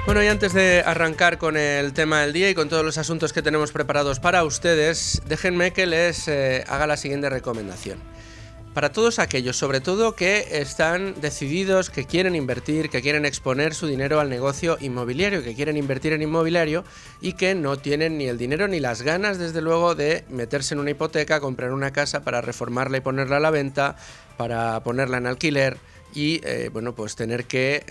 Bueno, y antes de arrancar con el tema del día y con todos los asuntos que tenemos preparados para ustedes, déjenme que les haga la siguiente recomendación. Para todos aquellos, sobre todo, que están decididos, que quieren invertir, que quieren exponer su dinero al negocio inmobiliario, que quieren invertir en inmobiliario y que no tienen ni el dinero ni las ganas, desde luego, de meterse en una hipoteca, comprar una casa para reformarla y ponerla a la venta, para ponerla en alquiler y, bueno, pues tener que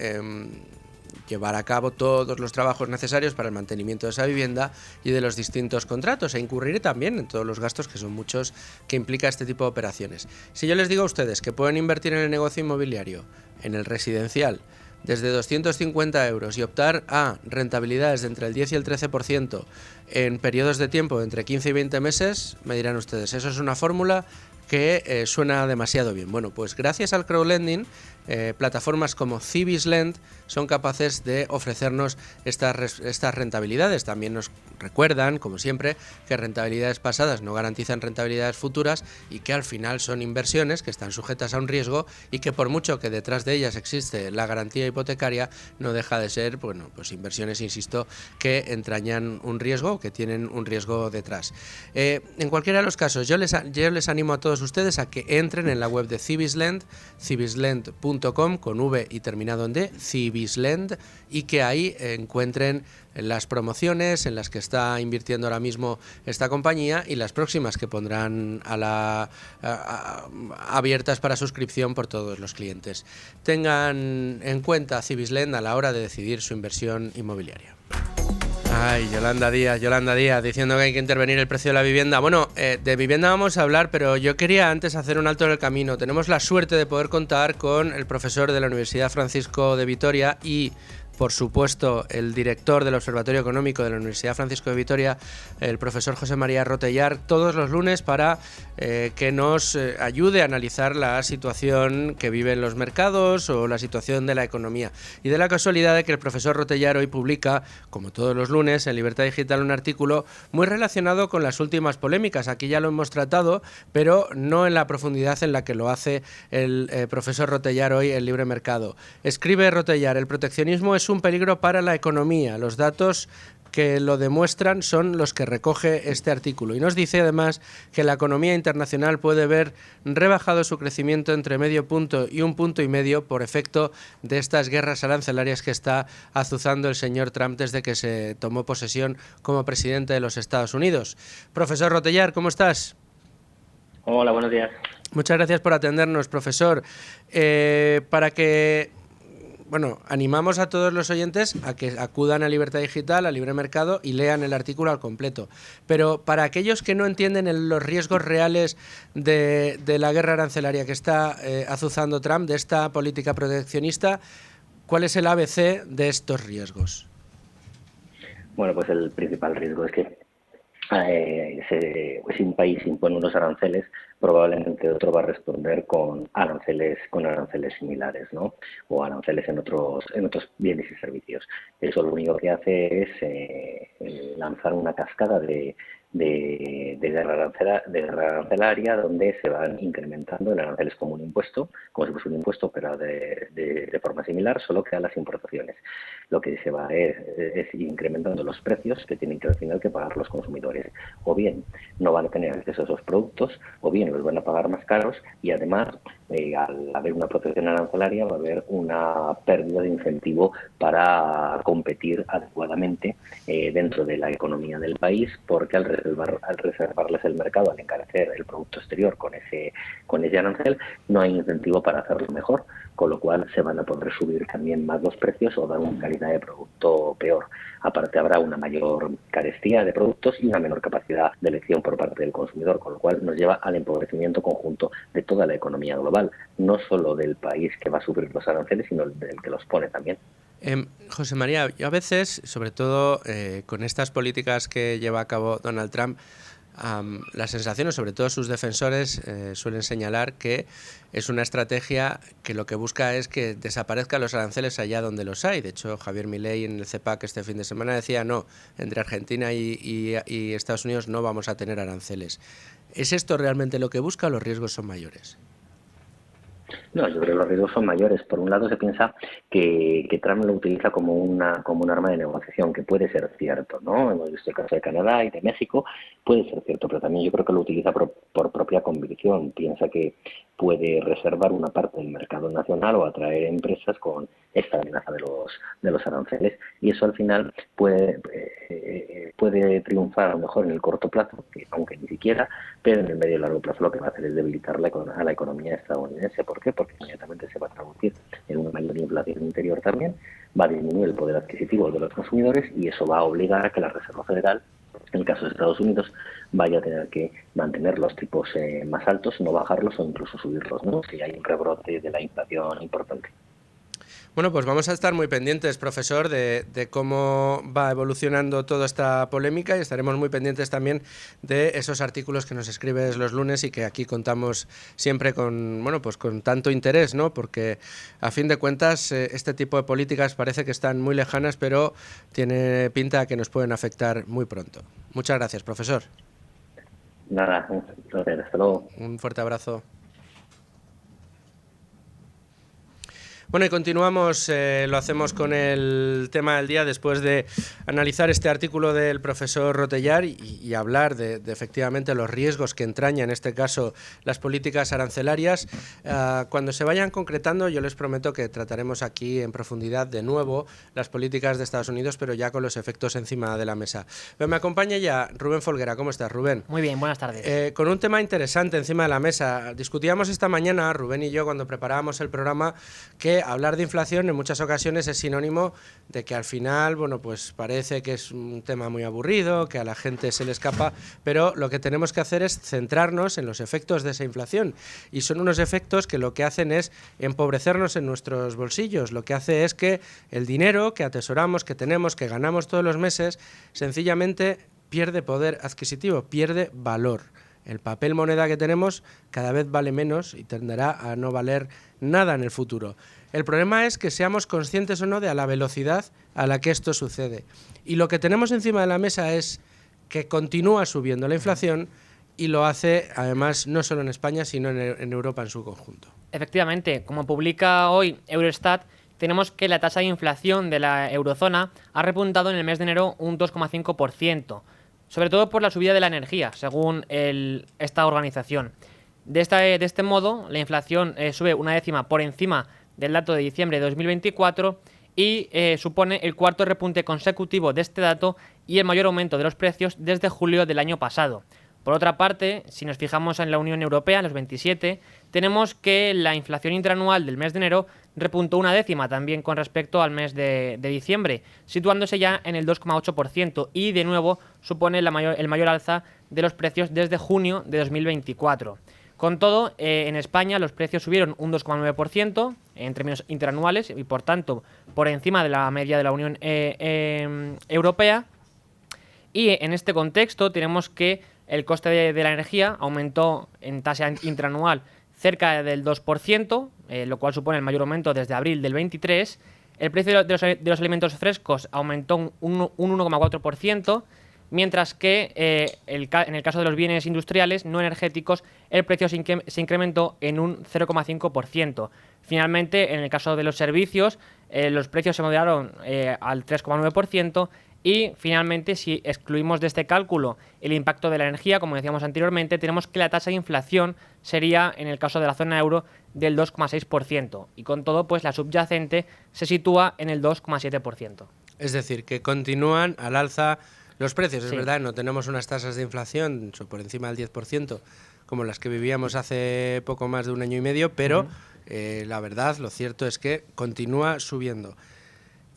llevar a cabo todos los trabajos necesarios para el mantenimiento de esa vivienda y de los distintos contratos, e incurrir también en todos los gastos, que son muchos, que implica este tipo de operaciones. Si yo les digo a ustedes que pueden invertir en el negocio inmobiliario, en el residencial, desde 250 euros y optar a rentabilidades de entre el 10 y el 13% en periodos de tiempo de entre 15 y 20 meses, me dirán ustedes, ¿eso es una fórmula que suena demasiado bien? Bueno, pues gracias al crowdlending, plataformas como Cibislend son capaces de ofrecernos estas rentabilidades. También nos recuerdan, como siempre, que rentabilidades pasadas no garantizan rentabilidades futuras y que al final son inversiones que están sujetas a un riesgo y que, por mucho que detrás de ellas existe la garantía hipotecaria, no deja de ser, bueno, pues inversiones, insisto, que entrañan un riesgo, que tienen un riesgo detrás. En cualquiera de los casos, yo les animo a todos ustedes a que entren en la web de Cibislend, cibislend.com, con V y terminado en D, Cibislend, y que ahí encuentren las promociones en las que está invirtiendo ahora mismo esta compañía y las próximas que pondrán abiertas para suscripción por todos los clientes. Tengan en cuenta Cibislend a la hora de decidir su inversión inmobiliaria. Ay, Yolanda Díaz, diciendo que hay que intervenir el precio de la vivienda. Bueno, de vivienda vamos a hablar, pero yo quería antes hacer un alto en el camino. Tenemos la suerte de poder contar con el profesor de la Universidad Francisco de Vitoria y, por supuesto, el director del Observatorio Económico de la Universidad Francisco de Vitoria, el profesor José María Rotellar, todos los lunes para que nos ayude a analizar la situación que viven los mercados o la situación de la economía. Y de la casualidad de que el profesor Rotellar hoy publica, como todos los lunes, en Libertad Digital, un artículo muy relacionado con las últimas polémicas. Aquí ya lo hemos tratado, pero no en la profundidad en la que lo hace el profesor Rotellar hoy en Libre Mercado. Escribe Rotellar: el proteccionismo es un peligro para la economía. Los datos que lo demuestran son los que recoge este artículo. Y nos dice además que la economía internacional puede ver rebajado su crecimiento entre medio punto y 1,5 puntos por efecto de estas guerras arancelarias que está azuzando el señor Trump desde que se tomó posesión como presidente de los Estados Unidos. Profesor Rotellar, ¿cómo estás? Hola, buenos días. Muchas gracias por atendernos, profesor. Animamos a todos los oyentes a que acudan a Libertad Digital, a Libre Mercado, y lean el artículo al completo. Pero para aquellos que no entienden los riesgos reales de la guerra arancelaria que está azuzando Trump, de esta política proteccionista, ¿cuál es el ABC de estos riesgos? Bueno, pues el principal riesgo es que si un país impone unos aranceles, probablemente otro va a responder con aranceles similares, ¿no? O aranceles en otros bienes y servicios. Eso lo único que hace es lanzar una cascada de guerra arancelaria, donde se van incrementando. El arancel es como un impuesto, como si fuese un impuesto, pero de forma similar, solo que a las importaciones. Lo que se va es incrementando los precios que tienen que al final que pagar los consumidores. O bien no van a tener acceso a esos productos, o bien los van a pagar más caros, y además, al haber una protección arancelaria, va a haber una pérdida de incentivo para competir adecuadamente dentro de la economía del país, porque al reservarles el mercado, al encarecer el producto exterior con ese arancel, no hay incentivo para hacerlo mejor, con lo cual se van a poder subir también más los precios o dar una calidad de producto peor. Aparte, habrá una mayor carestía de productos y una menor capacidad de elección por parte del consumidor, con lo cual nos lleva al empobrecimiento conjunto de toda la economía global, no solo del país que va a sufrir los aranceles, sino del que los pone también. José María, yo a veces, sobre todo con estas políticas que lleva a cabo Donald Trump, las sensaciones, sobre todo sus defensores, suelen señalar que es una estrategia que lo que busca es que desaparezcan los aranceles allá donde los hay. De hecho, Javier Milei en el CEPAC este fin de semana decía: no, entre Argentina y Estados Unidos no vamos a tener aranceles. ¿Es esto realmente lo que busca o los riesgos son mayores? No, yo creo que los riesgos son mayores. Por un lado, se piensa que Trump lo utiliza como un arma de negociación, que puede ser cierto, ¿no? Hemos visto el caso de Canadá y de México, puede ser cierto, pero también yo creo que lo utiliza por propia convicción. Piensa que puede reservar una parte del mercado nacional o atraer empresas con esta amenaza de los aranceles, y eso al final puede triunfar a lo mejor en el corto plazo, aunque ni siquiera, pero en el medio y largo plazo lo que va a hacer es debilitar a la economía estadounidense. ¿Por qué? Porque inmediatamente se va a traducir en una mayor inflación interior también, va a disminuir el poder adquisitivo de los consumidores, y eso va a obligar a que la Reserva Federal, en el caso de Estados Unidos, vaya a tener que mantener los tipos más altos, no bajarlos o incluso subirlos, ¿no? Si hay un rebrote de la inflación importante. Bueno, pues vamos a estar muy pendientes, profesor, de cómo va evolucionando toda esta polémica, y estaremos muy pendientes también de esos artículos que nos escribes los lunes y que aquí contamos siempre con, bueno, pues con tanto interés, ¿no? Porque a fin de cuentas este tipo de políticas parece que están muy lejanas, pero tiene pinta que nos pueden afectar muy pronto. Muchas gracias, profesor. Nada, hasta luego. Un fuerte abrazo. Bueno, y continuamos, lo hacemos con el tema del día después de analizar este artículo del profesor Rotellar y hablar de efectivamente los riesgos que entraña en este caso las políticas arancelarias. Cuando se vayan concretando, yo les prometo que trataremos aquí en profundidad de nuevo las políticas de Estados Unidos, pero ya con los efectos encima de la mesa. Pero me acompaña ya Rubén Folguera. ¿Cómo estás, Rubén? Muy bien, buenas tardes. Con un tema interesante encima de la mesa. Discutíamos esta mañana, Rubén y yo, cuando preparábamos el programa, que hablar de inflación en muchas ocasiones es sinónimo de que al final, bueno, pues parece que es un tema muy aburrido, que a la gente se le escapa, pero lo que tenemos que hacer es centrarnos en los efectos de esa inflación, y son unos efectos que lo que hacen es empobrecernos en nuestros bolsillos. Lo que hace es que el dinero que atesoramos, que tenemos, que ganamos todos los meses, sencillamente pierde poder adquisitivo, pierde valor. El papel moneda que tenemos cada vez vale menos y tenderá a no valer nada en el futuro. El problema es que seamos conscientes o no de la velocidad a la que esto sucede. Y lo que tenemos encima de la mesa es que continúa subiendo la inflación, y lo hace además no solo en España, sino en Europa en su conjunto. Efectivamente, como publica hoy Eurostat, tenemos que la tasa de inflación de la eurozona ha repuntado en el mes de enero un 2,5%. Sobre todo por la subida de la energía, según esta organización. De este modo, la inflación sube una décima por encima del dato de diciembre de 2024 y supone el cuarto repunte consecutivo de este dato y el mayor aumento de los precios desde julio del año pasado. Por otra parte, si nos fijamos en la Unión Europea, en los 27, tenemos que la inflación interanual del mes de enero repuntó una décima también con respecto al mes de diciembre, situándose ya en el 2,8% y de nuevo supone el mayor alza de los precios desde junio de 2024. Con todo, en España los precios subieron un 2,9% en términos interanuales y por tanto por encima de la media de la Unión Europea. Y en este contexto tenemos que el coste de la energía aumentó en tasa interanual cerca del 2%, lo cual supone el mayor aumento desde abril del 23. El precio de los alimentos frescos aumentó un 1,4%, mientras que en el caso de los bienes industriales no energéticos el precio se incrementó en un 0,5%. Finalmente, en el caso de los servicios, los precios se moderaron al 3,9%. Y finalmente, si excluimos de este cálculo el impacto de la energía, como decíamos anteriormente, tenemos que la tasa de inflación sería, en el caso de la zona euro, del 2,6%. Y con todo, pues la subyacente se sitúa en el 2,7%. Es decir, que continúan al alza los precios. Es Sí. verdad, no tenemos unas tasas de inflación por encima del 10%, como las que vivíamos hace poco más de un año y medio, pero la verdad, lo cierto es que continúa subiendo.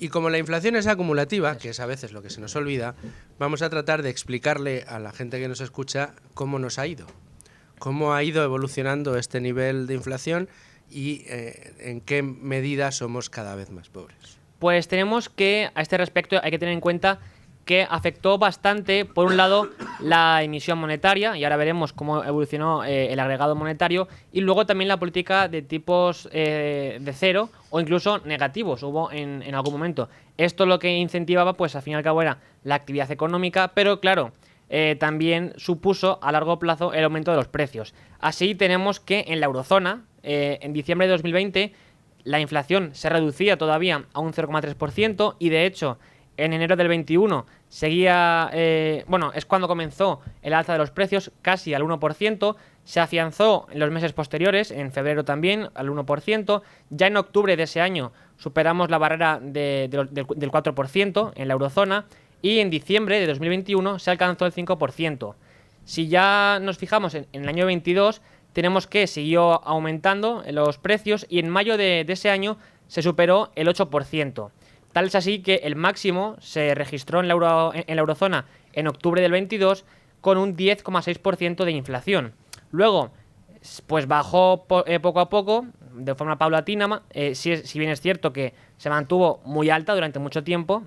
Y como la inflación es acumulativa, que es a veces lo que se nos olvida, vamos a tratar de explicarle a la gente que nos escucha cómo nos ha ido. Cómo ha ido evolucionando este nivel de inflación y en qué medida somos cada vez más pobres. Pues tenemos que, a este respecto, hay que tener en cuenta que afectó bastante, por un lado, la emisión monetaria, y ahora veremos cómo evolucionó el agregado monetario, y luego también la política de tipos de cero o incluso negativos hubo en algún momento. Esto lo que incentivaba, pues al fin y al cabo, era la actividad económica, pero claro, también supuso a largo plazo el aumento de los precios. Así tenemos que en la eurozona, en diciembre de 2020, la inflación se reducía todavía a un 0,3% y de hecho en enero del 21 seguía, es cuando comenzó el alza de los precios casi al 1%, se afianzó en los meses posteriores, en febrero también al 1%, ya en octubre de ese año superamos la barrera del 4% en la eurozona y en diciembre de 2021 se alcanzó el 5%. Si ya nos fijamos en el año 22, tenemos que siguió aumentando los precios y en mayo de ese año se superó el 8%. Tal es así que el máximo se registró en la eurozona en octubre del 22 con un 10,6% de inflación. Luego, pues bajó poco a poco, de forma paulatina, si bien es cierto que se mantuvo muy alta durante mucho tiempo.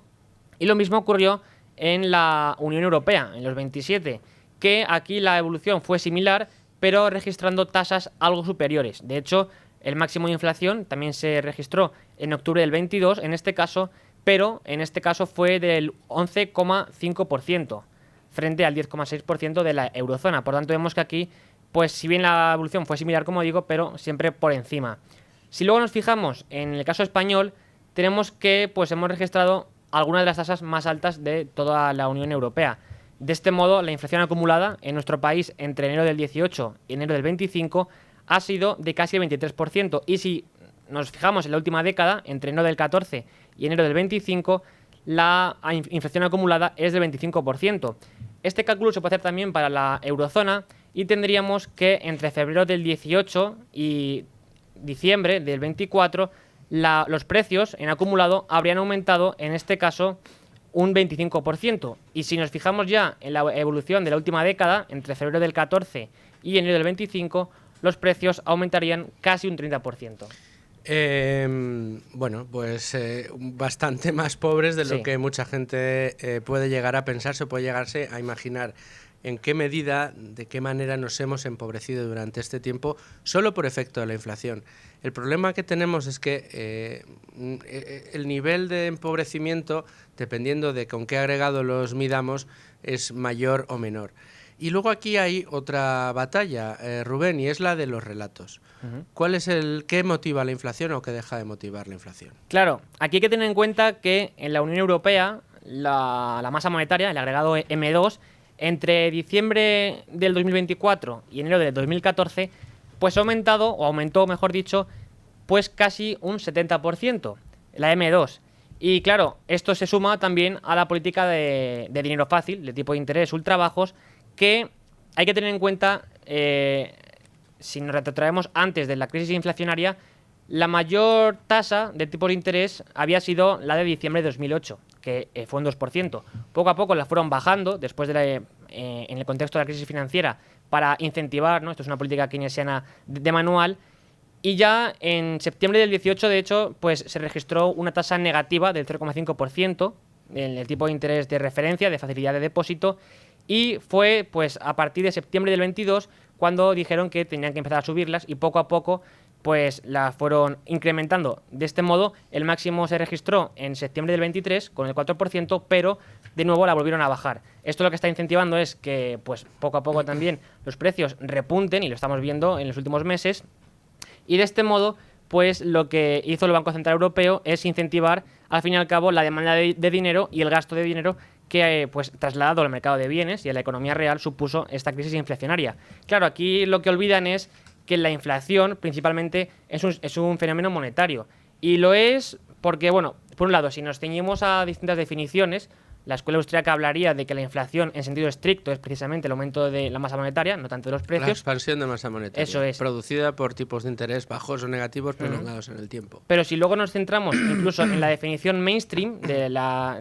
Y lo mismo ocurrió en la Unión Europea, en los 27, que aquí la evolución fue similar, pero registrando tasas algo superiores. De hecho, el máximo de inflación también se registró en octubre del 22, en este caso, pero en este caso fue del 11,5%, frente al 10,6% de la eurozona. Por tanto, vemos que aquí, pues si bien la evolución fue similar, como digo, pero siempre por encima. Si luego nos fijamos en el caso español, tenemos que pues hemos registrado algunas de las tasas más altas de toda la Unión Europea. De este modo, la inflación acumulada en nuestro país entre enero del 18 y enero del 25 ha sido de casi el 23%. Y si nos fijamos en la última década, entre enero del 14 y enero del 25, la inflación acumulada es del 25%. Este cálculo se puede hacer también para la eurozona y tendríamos que entre febrero del 18 y diciembre del 24 los precios en acumulado habrían aumentado, en este caso, un 25%. Y si nos fijamos ya en la evolución de la última década, entre febrero del 14 y enero del 25, los precios aumentarían casi un 30%. Bastante más pobres de lo Sí. que mucha gente puede llegar a pensarse o puede llegarse a imaginar. ¿En qué medida, de qué manera nos hemos empobrecido durante este tiempo solo por efecto de la inflación? El problema que tenemos es que el nivel de empobrecimiento, dependiendo de con qué agregado los midamos, es mayor o menor. Y luego aquí hay otra batalla, Rubén, y es la de los relatos. ¿Cuál es qué motiva la inflación o qué deja de motivar la inflación? Claro, aquí hay que tener en cuenta que en la Unión Europea la masa monetaria, el agregado M2, entre diciembre del 2024 y enero del 2014, pues aumentó, mejor dicho, pues casi un 70%, la M2. Y claro, esto se suma también a la política de dinero fácil, de tipo de interés ultra bajos, que hay que tener en cuenta, si nos retrotraemos antes de la crisis inflacionaria, la mayor tasa de tipo de interés había sido la de diciembre de 2008, que fue un 2%. Poco a poco la fueron bajando después en el contexto de la crisis financiera para incentivar, ¿no? Esto es una política keynesiana de manual. Y ya en septiembre del 18, de hecho, pues se registró una tasa negativa del 0,5% en el tipo de interés de referencia, de facilidad de depósito, y fue pues a partir de septiembre del 22 cuando dijeron que tenían que empezar a subirlas y poco a poco pues la fueron incrementando. De este modo, el máximo se registró en septiembre del 23 con el 4%, pero de nuevo la volvieron a bajar. Esto lo que está incentivando es que pues poco a poco también los precios repunten, y lo estamos viendo en los últimos meses. Y de este modo, pues lo que hizo el Banco Central Europeo es incentivar, al fin y al cabo, la demanda de dinero y el gasto de dinero que, pues, trasladado al mercado de bienes y a la economía real, supuso esta crisis inflacionaria. Claro, aquí lo que olvidan es que la inflación principalmente es un fenómeno monetario. Y lo es porque, bueno, por un lado, si nos ceñimos a distintas definiciones, la escuela austríaca hablaría de que la inflación en sentido estricto es precisamente el aumento de la masa monetaria, no tanto de los precios. La expansión de masa monetaria. Eso es. Producida por tipos de interés bajos o negativos prolongados en el tiempo. Pero si luego nos centramos incluso en la definición mainstream de la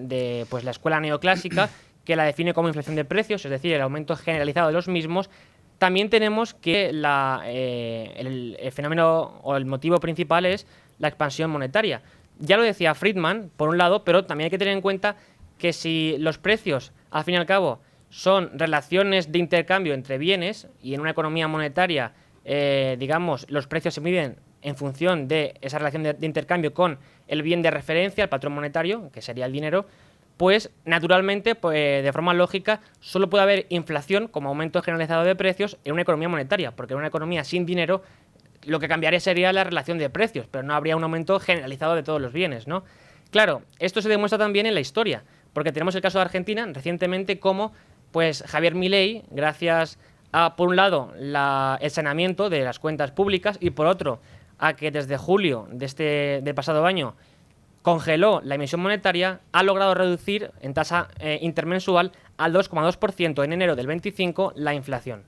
escuela neoclásica, que la define como inflación de precios, es decir, el aumento generalizado de los mismos, también tenemos que el fenómeno o el motivo principal es la expansión monetaria. Ya lo decía Friedman, por un lado, pero también hay que tener en cuenta que si los precios, al fin y al cabo, son relaciones de intercambio entre bienes, y en una economía monetaria, digamos, los precios se miden en función de esa relación de intercambio con el bien de referencia, el patrón monetario, que sería el dinero, pues naturalmente, pues, de forma lógica, solo puede haber inflación como aumento generalizado de precios en una economía monetaria, porque en una economía sin dinero lo que cambiaría sería la relación de precios, pero no habría un aumento generalizado de todos los bienes, ¿no? Claro, esto se demuestra también en la historia, porque tenemos el caso de Argentina recientemente como pues Javier Milei, gracias a, por un lado, el saneamiento de las cuentas públicas y por otro, a que desde julio del pasado año congeló la emisión monetaria, ha logrado reducir en tasa intermensual al 2,2% en enero del 25 la inflación.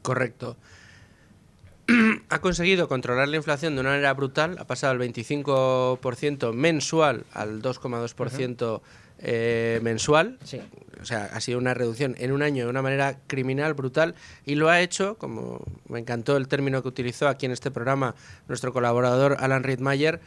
Correcto. Ha conseguido controlar la inflación de una manera brutal, ha pasado del 25% mensual al 2,2% mensual. Sí. O sea, ha sido una reducción en un año de una manera criminal, brutal, y lo ha hecho, como me encantó el término que utilizó aquí en este programa nuestro colaborador Alan Rittmeyer,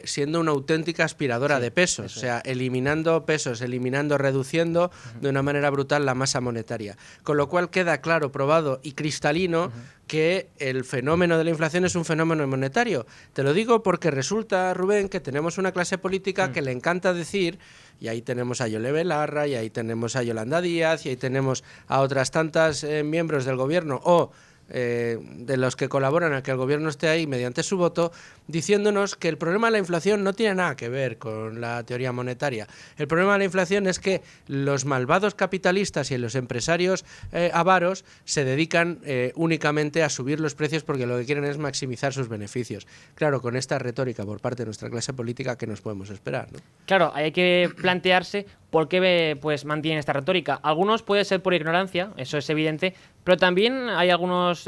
siendo una auténtica aspiradora de pesos, o sea, eliminando pesos, reduciendo de una manera brutal la masa monetaria. Con lo cual queda claro, probado y cristalino que el fenómeno de la inflación es un fenómeno monetario. Te lo digo porque resulta, Rubén, que tenemos una clase política que le encanta decir, y ahí tenemos a Yone Belarra, y ahí tenemos a Yolanda Díaz, y ahí tenemos a otras tantas miembros del gobierno o de los que colaboran a que el gobierno esté ahí mediante su voto, diciéndonos que el problema de la inflación no tiene nada que ver con la teoría monetaria. El problema de la inflación es que los malvados capitalistas y los empresarios avaros se dedican únicamente a subir los precios porque lo que quieren es maximizar sus beneficios. Claro, con esta retórica por parte de nuestra clase política, ¿qué nos podemos esperar, ¿no? Claro, hay que plantearse por qué pues mantienen esta retórica. Algunos puede ser por ignorancia, eso es evidente, pero también hay algunos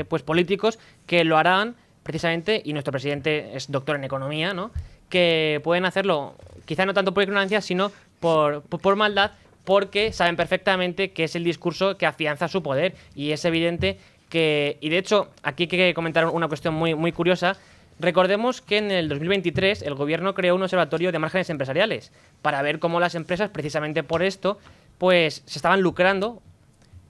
pues políticos que lo harán precisamente, y nuestro presidente es doctor en economía, ¿no?, que pueden hacerlo quizá no tanto por ignorancia, sino por maldad, porque saben perfectamente que es el discurso que afianza su poder, y es evidente que, y de hecho aquí hay que comentar una cuestión muy curiosa. Recordemos que en el 2023 el gobierno creó un observatorio de márgenes empresariales para ver cómo las empresas, precisamente por esto, pues se estaban lucrando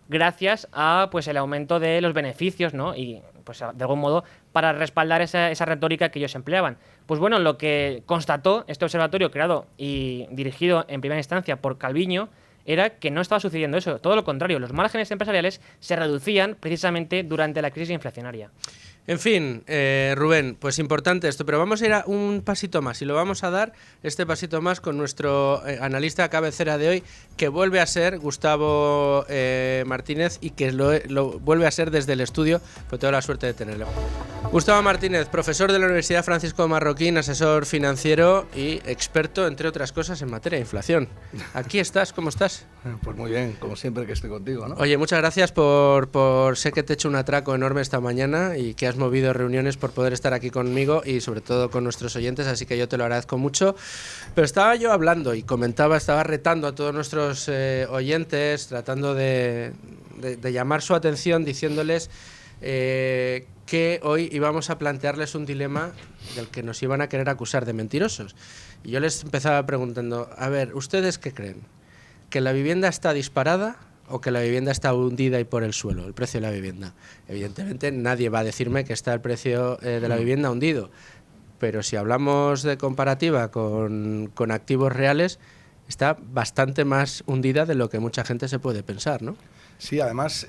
gracias a pues el aumento de los beneficios, ¿no? Y pues de algún modo para respaldar esa retórica que ellos empleaban. Pues bueno, lo que constató este observatorio creado y dirigido en primera instancia por Calviño era que no estaba sucediendo eso, todo lo contrario, los márgenes empresariales se reducían precisamente durante la crisis inflacionaria. En fin, Rubén, pues importante esto, pero vamos a ir a un pasito más y lo vamos a dar este pasito más con nuestro analista cabecera de hoy, que vuelve a ser Gustavo Martínez, y que lo vuelve a ser desde el estudio, pues tengo la suerte de tenerlo. Gustavo Martínez, profesor de la Universidad Francisco Marroquín, asesor financiero y experto, entre otras cosas, en materia de inflación. Aquí estás, ¿cómo estás? Pues muy bien, como siempre que estoy contigo, ¿no? Oye, muchas gracias por sé que te he hecho un atraco enorme esta mañana y que has movido reuniones por poder estar aquí conmigo y sobre todo con nuestros oyentes, así que yo te lo agradezco mucho. Pero estaba yo hablando y estaba retando a todos nuestros oyentes, tratando de llamar su atención, diciéndoles que hoy íbamos a plantearles un dilema del que nos iban a querer acusar de mentirosos. Y yo les empezaba preguntando, a ver, ¿ustedes qué creen? ¿Que la vivienda está disparada o que la vivienda está hundida y por el suelo, el precio de la vivienda? Evidentemente nadie va a decirme que está el precio de la vivienda hundido, pero si hablamos de comparativa con activos reales, está bastante más hundida de lo que mucha gente se puede pensar, ¿no? Sí, además,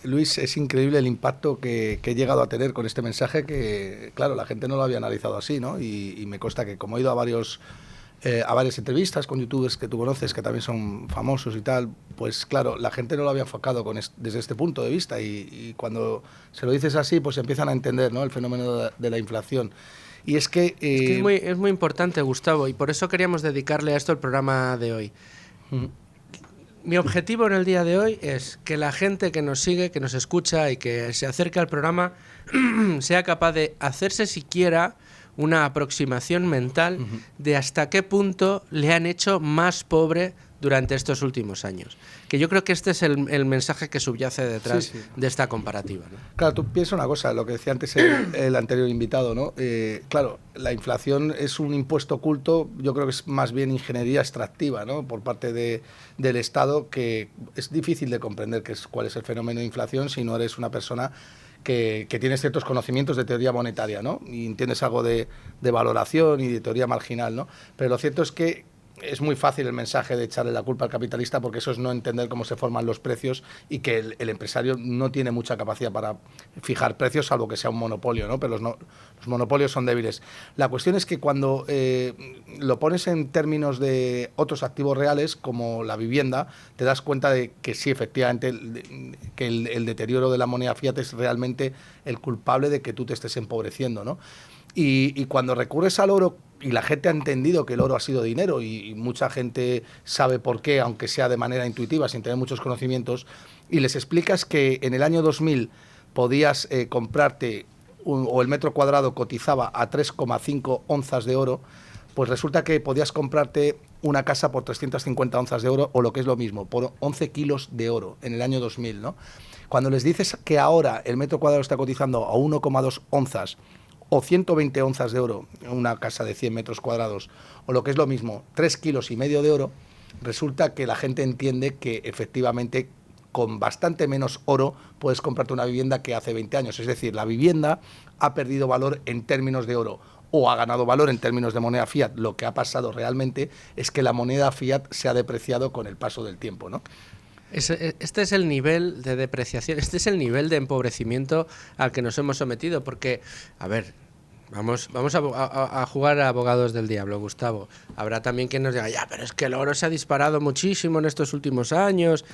Luis, es increíble el impacto que he llegado a tener con este mensaje, que, claro, la gente no lo había analizado así, ¿no? Y me consta que, como he ido a varias entrevistas con youtubers que tú conoces, que también son famosos y tal, pues claro, la gente no lo había enfocado desde este punto de vista, y cuando se lo dices así, pues empiezan a entender, ¿no?, el fenómeno de la inflación. Y es que es muy importante, Gustavo, y por eso queríamos dedicarle a esto el programa de hoy. Mi objetivo en el día de hoy es que la gente que nos sigue, que nos escucha y que se acerca al programa sea capaz de hacerse siquiera una aproximación mental de hasta qué punto le han hecho más pobre durante estos últimos años. Que yo creo que este es el mensaje que subyace detrás de esta comparativa, ¿no? Claro, tú piensas una cosa, lo que decía antes el anterior invitado, ¿no? Claro, la inflación es un impuesto oculto, yo creo que es más bien ingeniería extractiva, ¿no?, por parte del Estado, que es difícil de comprender cuál es el fenómeno de inflación si no eres una persona que tienes ciertos conocimientos de teoría monetaria, ¿no?, y entiendes algo de valoración y de teoría marginal, ¿no? Pero lo cierto es que es muy fácil el mensaje de echarle la culpa al capitalista, porque eso es no entender cómo se forman los precios y que el empresario no tiene mucha capacidad para fijar precios, salvo que sea un monopolio, ¿no? Pero los monopolios son débiles. La cuestión es que cuando lo pones en términos de otros activos reales, como la vivienda, te das cuenta de que sí, efectivamente, que el deterioro de la moneda fiat es realmente el culpable de que tú te estés empobreciendo, ¿no? Y cuando recurres al oro, y la gente ha entendido que el oro ha sido dinero, y mucha gente sabe por qué, aunque sea de manera intuitiva, sin tener muchos conocimientos, y les explicas que en el año 2000 podías comprarte, o el metro cuadrado cotizaba a 3,5 onzas de oro, pues resulta que podías comprarte una casa por 350 onzas de oro, o lo que es lo mismo, por 11 kilos de oro en el año 2000, ¿no? Cuando les dices que ahora el metro cuadrado está cotizando a 1,2 onzas, o 120 onzas de oro, una casa de 100 metros cuadrados, o lo que es lo mismo, 3,5 kilos de oro, resulta que la gente entiende que efectivamente con bastante menos oro puedes comprarte una vivienda que hace 20 años. Es decir, la vivienda ha perdido valor en términos de oro o ha ganado valor en términos de moneda fiat. Lo que ha pasado realmente es que la moneda fiat se ha depreciado con el paso del tiempo, ¿no? Este es el nivel de depreciación, este es el nivel de empobrecimiento al que nos hemos sometido, porque, a ver, vamos a jugar a abogados del diablo, Gustavo. Habrá también quien nos diga, ya, pero es que el oro se ha disparado muchísimo en estos últimos años.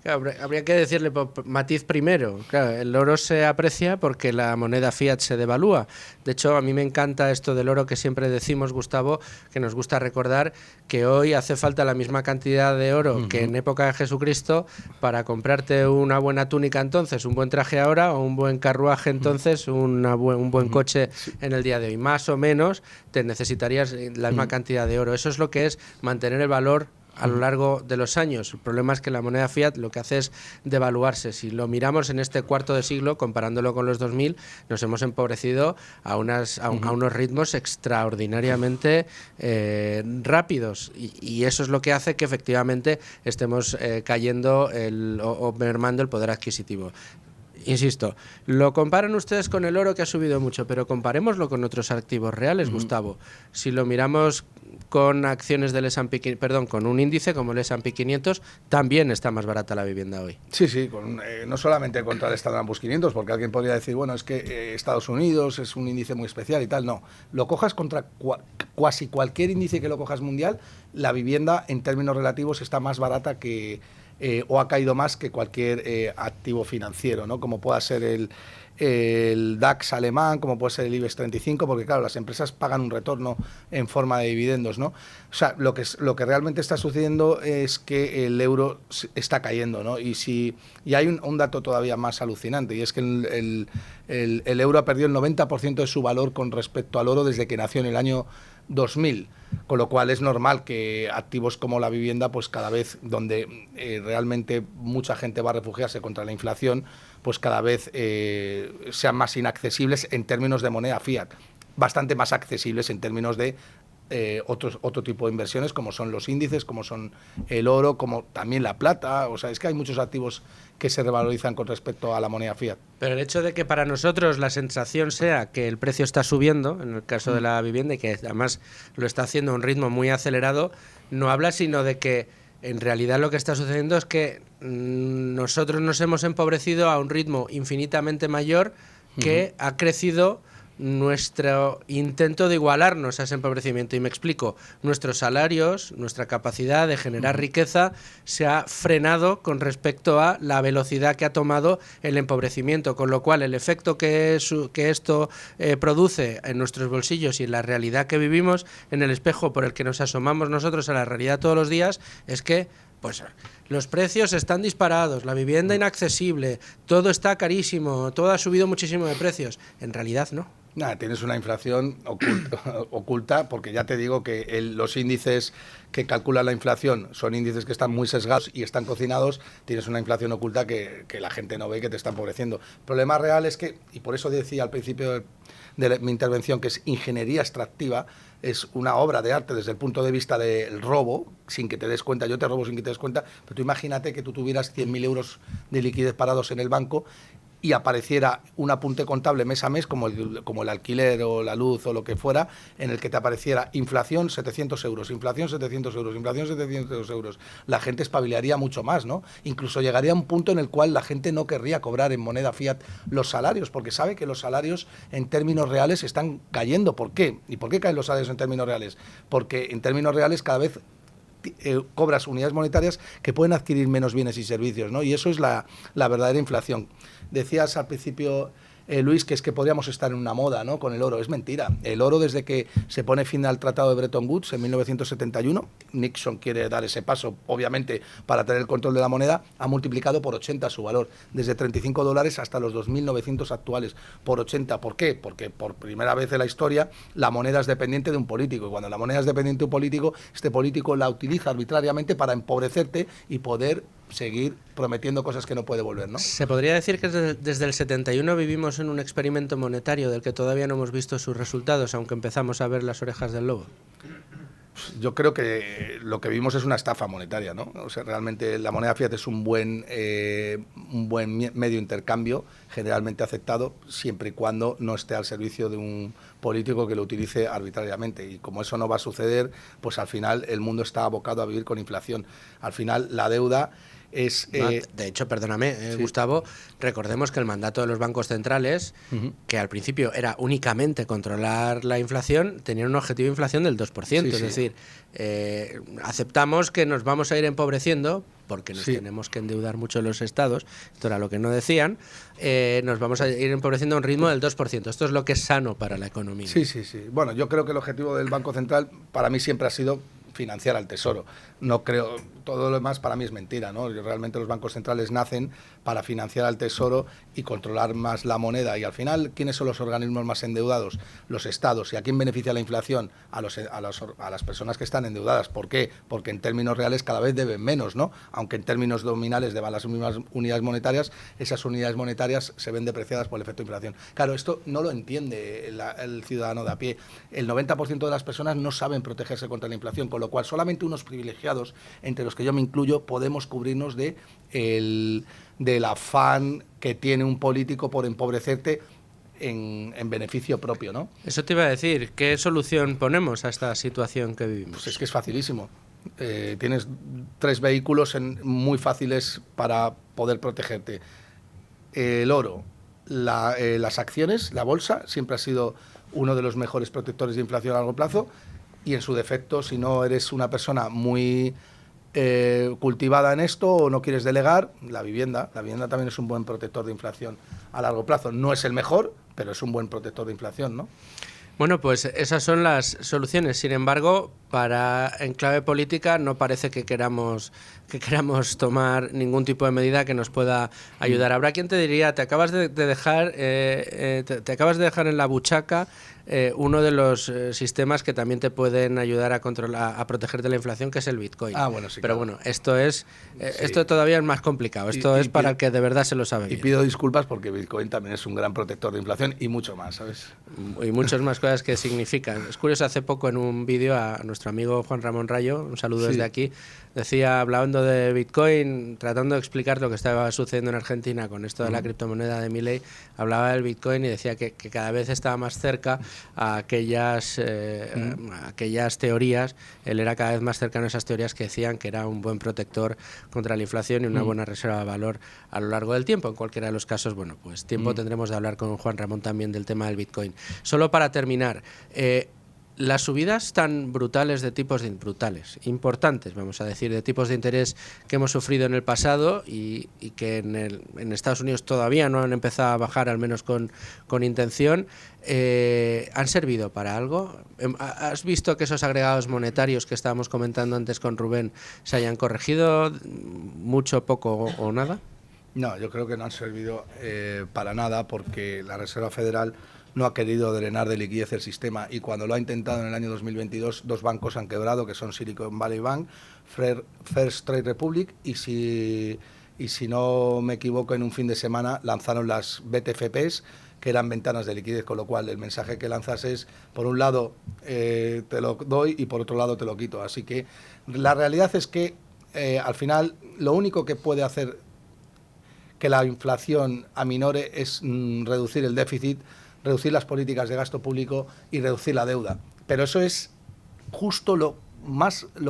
Claro, habría que decirle matiz primero. Claro, el oro se aprecia porque la moneda fiat se devalúa. De hecho, a mí me encanta esto del oro que siempre decimos, Gustavo, que nos gusta recordar que hoy hace falta la misma cantidad de oro que en época de Jesucristo para comprarte una buena túnica entonces, un buen traje ahora, o un buen carruaje entonces, un buen coche en el día de hoy. Más o menos te necesitarías la misma cantidad de oro. Eso es lo que es mantener el valor a lo largo de los años. El problema es que la moneda fiat lo que hace es devaluarse. Si lo miramos en este cuarto de siglo, comparándolo con los 2000, nos hemos empobrecido a unos ritmos extraordinariamente rápidos. Y eso es lo que hace que efectivamente estemos cayendo o mermando el poder adquisitivo. Insisto, lo comparan ustedes con el oro, que ha subido mucho, pero comparémoslo con otros activos reales, Gustavo. Si lo miramos con acciones del S&P, con un índice como el S&P 500, también está más barata la vivienda hoy. Sí, no solamente contra el Standard & Poor's 500, porque alguien podría decir, bueno, es que Estados Unidos es un índice muy especial y tal. No, lo cojas contra casi cualquier índice que lo cojas mundial, la vivienda en términos relativos está más barata que o ha caído más que cualquier activo financiero, ¿no? Como pueda ser el DAX alemán, como puede ser el IBEX 35, porque claro, las empresas pagan un retorno en forma de dividendos, ¿no? O sea, lo que realmente está sucediendo es que el euro está cayendo, ¿no? Y hay un dato todavía más alucinante, y es que el euro ha perdido el 90% de su valor con respecto al oro desde que nació en el año 2000, con lo cual es normal que activos como la vivienda, pues cada vez donde realmente mucha gente va a refugiarse contra la inflación, pues cada vez sean más inaccesibles en términos de moneda fiat, bastante más accesibles en términos de otro tipo de inversiones, como son los índices, como son el oro, como también la plata. O sea, es que hay muchos activos que se revalorizan con respecto a la moneda fiat. Pero el hecho de que para nosotros la sensación sea que el precio está subiendo, en el caso de la vivienda, y que además lo está haciendo a un ritmo muy acelerado, no habla sino de que en realidad lo que está sucediendo es que nosotros nos hemos empobrecido a un ritmo infinitamente mayor que ha crecido nuestro intento de igualarnos a ese empobrecimiento. Y me explico, nuestros salarios, nuestra capacidad de generar riqueza se ha frenado con respecto a la velocidad que ha tomado el empobrecimiento, con lo cual el efecto que esto produce en nuestros bolsillos y en la realidad que vivimos, en el espejo por el que nos asomamos nosotros a la realidad todos los días, es que pues los precios están disparados, la vivienda inaccesible, todo está carísimo, todo ha subido muchísimo de precios. En realidad no. Nada, tienes una inflación oculta, porque ya te digo que los índices que calculan la inflación son índices que están muy sesgados y están cocinados. Tienes una inflación oculta que la gente no ve y que te está empobreciendo. El problema real es que, y por eso decía al principio de mi intervención, que es ingeniería extractiva, es una obra de arte desde el punto de vista del robo, sin que te des cuenta. Yo te robo sin que te des cuenta, pero tú imagínate que tú tuvieras 100.000 euros de liquidez parados en el banco y apareciera un apunte contable mes a mes, como el alquiler o la luz o lo que fuera, en el que te apareciera inflación 700 euros, inflación 700 euros, inflación 700 euros, la gente espabilaría mucho más, ¿no? Incluso llegaría a un punto en el cual la gente no querría cobrar en moneda fiat los salarios, porque sabe que los salarios en términos reales están cayendo. ¿Por qué? ¿Y por qué caen los salarios en términos reales? Porque en términos reales cada vez cobras unidades monetarias que pueden adquirir menos bienes y servicios, ¿no? Y eso es la verdadera inflación. Decías al principio, Luis, que es que podríamos estar en una moda, ¿no?, con el oro. Es mentira. El oro, desde que se pone fin al Tratado de Bretton Woods en 1971, Nixon quiere dar ese paso, obviamente, para tener el control de la moneda, ha multiplicado por 80 su valor, desde $35 hasta los 2.900 actuales, por 80. ¿Por qué? Porque por primera vez en la historia la moneda es dependiente de un político, y cuando la moneda es dependiente de un político, este político la utiliza arbitrariamente para empobrecerte y poder seguir prometiendo cosas que no puede volver, ¿no? Se podría decir que desde el 71 vivimos en un experimento monetario del que todavía no hemos visto sus resultados, aunque empezamos a ver las orejas del lobo. Yo creo que lo que vimos es una estafa monetaria, ¿no? O sea, realmente la moneda fiat es un buen medio de intercambio, generalmente aceptado, siempre y cuando no esté al servicio de un político que lo utilice arbitrariamente. Y como eso no va a suceder, pues al final el mundo está abocado a vivir con inflación. Al final la deuda es... de hecho, perdóname, sí, Gustavo, recordemos que el mandato de los bancos centrales, que al principio era únicamente controlar la inflación, tenía un objetivo de inflación del 2%. Sí, es decir, aceptamos que nos vamos a ir empobreciendo, porque nos tenemos que endeudar mucho los estados, esto era lo que no decían, nos vamos a ir empobreciendo a un ritmo del 2%. Esto es lo que es sano para la economía. Sí. Bueno, yo creo que el objetivo del Banco Central para mí siempre ha sido financiar al Tesoro. No creo, todo lo demás para mí es mentira, ¿no? Realmente los bancos centrales nacen para financiar al Tesoro y controlar más la moneda. Y al final, ¿quiénes son los organismos más endeudados? Los estados. ¿Y a quién beneficia la inflación? A las personas que están endeudadas. ¿Por qué? Porque en términos reales cada vez deben menos, ¿no? Aunque en términos nominales deban las mismas unidades monetarias, esas unidades monetarias se ven depreciadas por el efecto de inflación. Claro, esto no lo entiende el ciudadano de a pie. El 90% de las personas no saben protegerse contra la inflación, con lo cual solamente unos privilegiados, entre los que yo me incluyo, podemos cubrirnos del afán que tiene un político por empobrecerte en beneficio propio, ¿no? Eso te iba a decir, ¿qué solución ponemos a esta situación que vivimos? Pues es que es facilísimo. Tienes 3 vehículos muy fáciles para poder protegerte. El oro, las acciones, la bolsa, siempre ha sido uno de los mejores protectores de inflación a largo plazo, y en su defecto, si no eres una persona muy cultivada en esto o no quieres delegar, la vivienda también es un buen protector de inflación a largo plazo. No es el mejor, pero es un buen protector de inflación, ¿no? Bueno, pues esas son las soluciones. Sin embargo, en clave política no parece que queramos tomar ningún tipo de medida que nos pueda ayudar. Habrá quien te diría, te acabas de dejar en la buchaca uno de los sistemas que también te pueden ayudar a protegerte de la inflación, que es el Bitcoin. Bueno, sí, pero claro. bueno, esto todavía es más complicado. Esto es para el que de verdad se lo sabe bien. Y pido disculpas porque Bitcoin también es un gran protector de inflación y mucho más, ¿sabes? Y muchas más cosas que significan. Es curioso, hace poco en un vídeo a nuestro amigo Juan Ramón Rayo, un saludo desde aquí, decía, hablando de Bitcoin, tratando de explicar lo que estaba sucediendo en Argentina con esto de la criptomoneda de Milei, hablaba del Bitcoin y decía que cada vez estaba más cerca a aquellas teorías, él era cada vez más cercano a esas teorías que decían que era un buen protector contra la inflación y una buena reserva de valor a lo largo del tiempo. En cualquiera de los casos, bueno, pues tiempo tendremos de hablar con Juan Ramón también del tema del Bitcoin. Solo para terminar, las subidas tan brutales de tipos importantes, vamos a decir, de tipos de interés que hemos sufrido en el pasado y que en Estados Unidos todavía no han empezado a bajar, al menos con intención, ¿han servido para algo? ¿Has visto que esos agregados monetarios que estábamos comentando antes con Rubén se hayan corregido mucho, poco o nada? No, yo creo que no han servido para nada, porque la Reserva Federal no ha querido drenar de liquidez el sistema, y cuando lo ha intentado en el año 2022, 2 bancos han quebrado, que son Silicon Valley Bank, First Trade Republic, y si no me equivoco, en un fin de semana lanzaron las BTFPs, que eran ventanas de liquidez, con lo cual el mensaje que lanzas es, por un lado te lo doy y por otro lado te lo quito. Así que la realidad es que al final lo único que puede hacer que la inflación aminore es reducir el déficit, reducir las políticas de gasto público y reducir la deuda. Pero eso es justo lo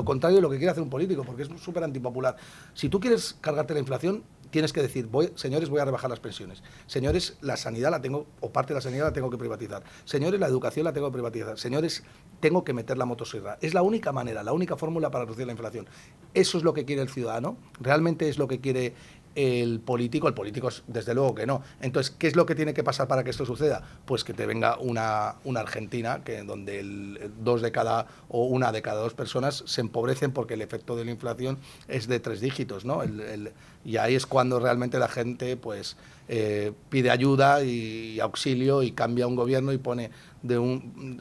contrario de lo que quiere hacer un político, porque es súper antipopular. Si tú quieres cargarte la inflación, tienes que decir, señores, voy a rebajar las pensiones. Señores, la sanidad la tengo, o parte de la sanidad la tengo que privatizar. Señores, la educación la tengo que privatizar. Señores, tengo que meter la motosierra. Es la única manera, la única fórmula para reducir la inflación. Eso es lo que quiere el ciudadano, realmente es lo que quiere el político desde luego que no. Entonces, ¿qué es lo que tiene que pasar para que esto suceda? Pues que te venga una Argentina donde una de cada dos personas se empobrecen porque el efecto de la inflación es de 3 dígitos, ¿no? Y ahí es cuando realmente la gente pues pide ayuda y auxilio y cambia un gobierno y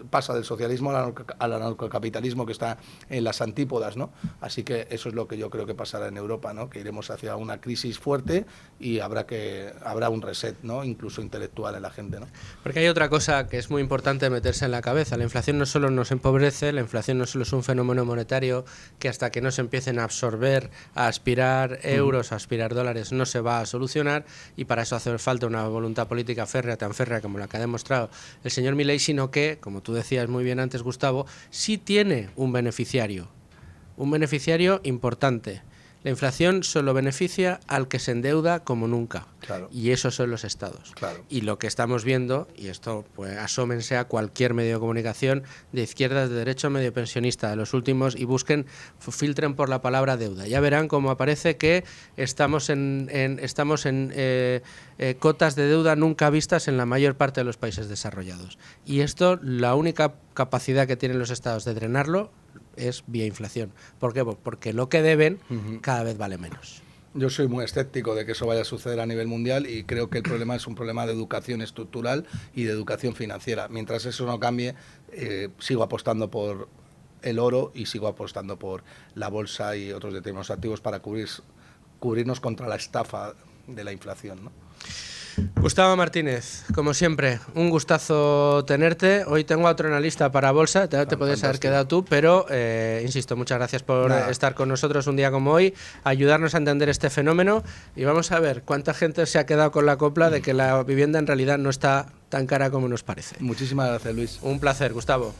pasa del socialismo al anarcocapitalismo, que está en las antípodas, ¿no? Así que eso es lo que yo creo que pasará en Europa, ¿no? Que iremos hacia una crisis fuerte y habrá un reset, ¿no? Incluso intelectual en la gente, ¿no? Porque hay otra cosa que es muy importante meterse en la cabeza. La inflación no solo nos empobrece, la inflación no solo es un fenómeno monetario que hasta que no se empiecen a absorber, a aspirar euros, a aspirar dólares, no se va a solucionar, y para eso hace falta una voluntad política férrea, tan férrea como la que ha demostrado el señor Milei, sino que, como tú decías muy bien antes, Gustavo, sí tiene un beneficiario importante. La inflación solo beneficia al que se endeuda como nunca. Claro. Y esos son los estados. Claro. Y lo que estamos viendo, y esto pues asómense a cualquier medio de comunicación, de izquierda, de derecha, medio pensionista, de los últimos, y filtren por la palabra deuda. Ya verán cómo aparece que estamos en cotas de deuda nunca vistas en la mayor parte de los países desarrollados. Y esto, la única capacidad que tienen los estados de drenarlo es vía inflación. ¿Por qué? Porque lo que deben cada vez vale menos. Yo soy muy escéptico de que eso vaya a suceder a nivel mundial y creo que el problema es un problema de educación estructural y de educación financiera. Mientras eso no cambie, sigo apostando por el oro y sigo apostando por la bolsa y otros determinados activos para cubrirnos contra la estafa de la inflación, ¿no? Gustavo Martínez, como siempre, un gustazo tenerte. Hoy tengo a otro analista para bolsa, te podrías haber quedado tú, pero insisto, muchas gracias por estar con nosotros un día como hoy, ayudarnos a entender este fenómeno, y vamos a ver cuánta gente se ha quedado con la copla de que la vivienda en realidad no está tan cara como nos parece. Muchísimas gracias, Luis. Un placer, Gustavo.